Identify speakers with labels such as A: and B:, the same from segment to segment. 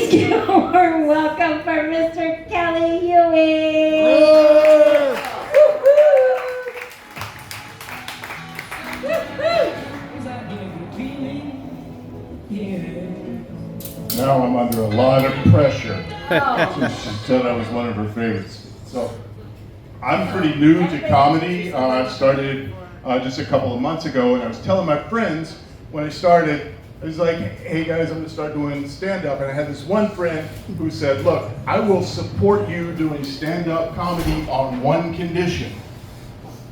A: Warm welcome for Mr. Kelly Ewing.
B: Now I'm under a lot of pressure. She said I was one of her favorites. So I'm pretty new to comedy. I started just a couple of months ago, and I was telling my friends when I started, I was like, hey guys, I'm gonna start doing stand-up. And I had this one friend who said, look, I will support you doing stand-up comedy on one condition,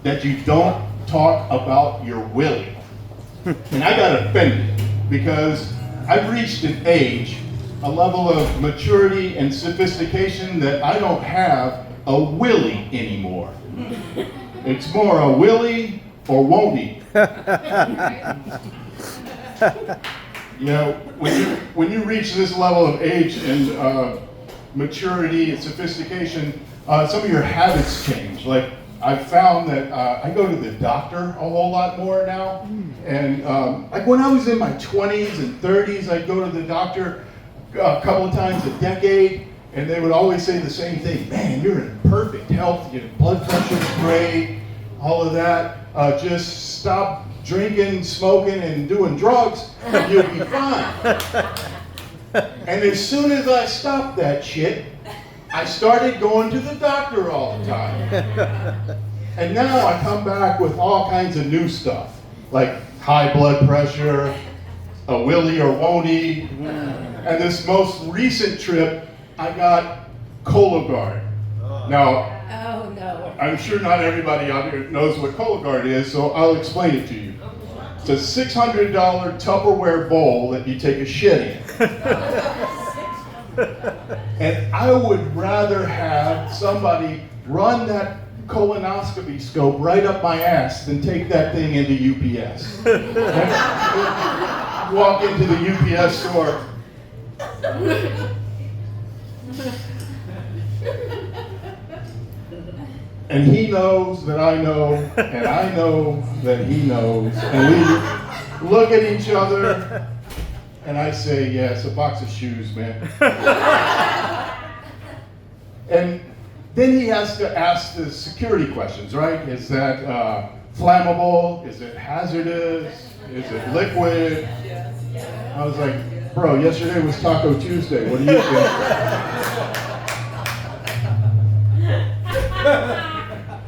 B: that you don't talk about your willy. And I got offended because I've reached an age, a level of maturity and sophistication that I don't have a willy anymore. It's more a willy or won't he. You know, when you reach this level of age and maturity and sophistication, some of your habits change. Like I've found that I go to the doctor a whole lot more now. And like when I was in my 20s and 30s, I'd go to the doctor a couple of times a decade, and they would always say the same thing. Man, you're in perfect health. Your blood pressure's great, all of that. Just stop drinking, smoking, and doing drugs, and you'll be fine. And as soon as I stopped that shit, I started going to the doctor all the time. And now I come back with all kinds of new stuff, like high blood pressure, a willy or won't he. And this most recent trip, I got Cologuard. Now,
A: Oh no.
B: I'm sure not everybody out here knows what Cologuard is, so I'll explain it to you. It's a $600 Tupperware bowl that you take a shit in. And I would rather have somebody run that colonoscopy scope right up my ass than take that thing into UPS. Walk into the UPS store. And he knows that I know, and I know that he knows. And we look at each other, and I say, yeah, it's a box of shoes, man. And then he has to ask the security questions, right? Is that flammable? Is it hazardous? Is it liquid? I was like, bro, yesterday was Taco Tuesday. What do you think?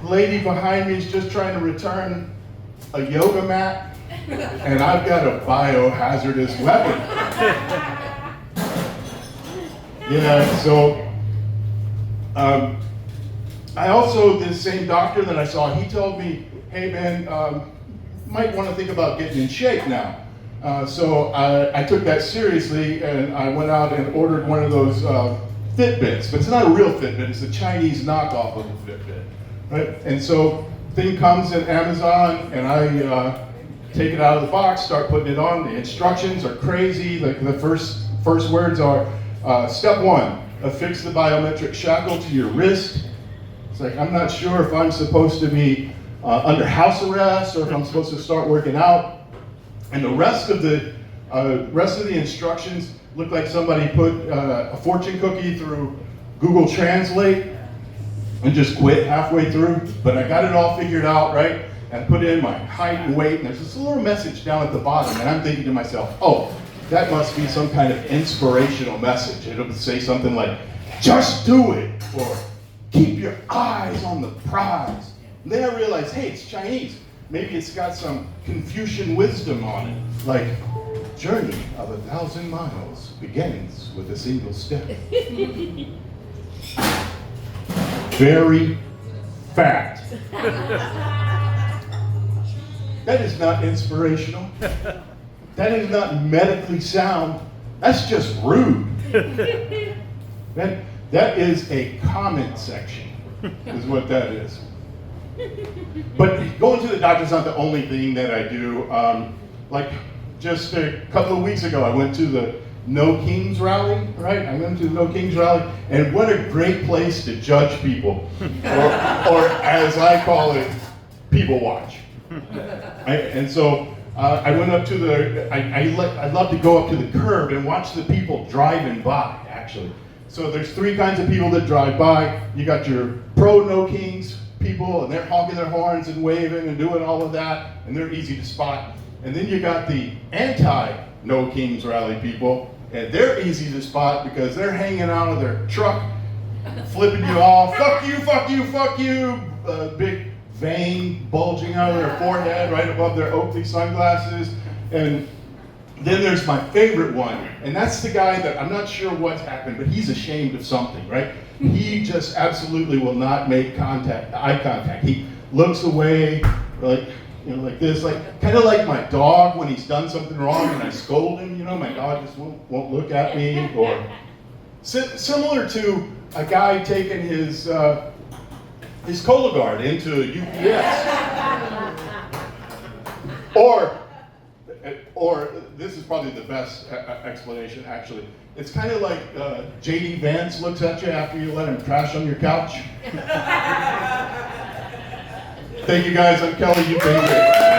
B: Lady behind me is just trying to return a yoga mat, and I've got a biohazardous weapon. Yeah, so I also, this same doctor that I saw, he told me, hey man, might want to think about getting in shape now. So I took that seriously, and I went out and ordered one of those Fitbits, but it's not a real Fitbit, it's a Chinese knockoff of a Fitbit. Right? And so thing comes in Amazon, and I take it out of the box, start putting it on. The instructions are crazy. The first words are, step one, affix the biometric shackle to your wrist. It's like, I'm not sure if I'm supposed to be under house arrest or if I'm supposed to start working out. And the rest of the instructions look like somebody put a fortune cookie through Google Translate and just quit halfway through, but I got it all figured out, right? And put in my height and weight, and there's this little message down at the bottom, and I'm thinking to myself, oh, that must be some kind of inspirational message. It'll say something like, just do it, or keep your eyes on the prize. And then I realized, hey, it's Chinese. Maybe it's got some Confucian wisdom on it, like, journey of 1,000 miles begins with a single step. Very fat. That is not inspirational. That is not medically sound. That's just rude. That is a comment section, is what that is. But going to the doctor's not the only thing that I do. Like just a couple of weeks ago, I went to the No Kings rally, right? I went to the No Kings rally, and what a great place to judge people, or as I call it, people watch. Right? And so I went up to the, I love to go up to the curb and watch the people driving by, actually. So there's three kinds of people that drive by. You got your pro-no kings people, and they're honking their horns and waving and doing all of that, and they're easy to spot. And then you got the anti-no kings rally people, and they're easy to spot because they're hanging out of their truck, flipping you off, fuck you, fuck you, fuck you, big vein bulging out of their forehead right above their Oakley sunglasses. And then there's my favorite one, and that's the guy that I'm not sure what's happened, but he's ashamed of something, right? He just absolutely will not make eye contact. He looks away, like, you know, like this, like kind of like my dog when he's done something wrong and I scold him. You know, my dog just won't look at me. Or similar to a guy taking his Cologuard into UPS. Or this is probably the best explanation, actually. It's kind of like J.D. Vance looks at you after you let him crash on your couch. Thank you guys. I'm Kelly. You've been great.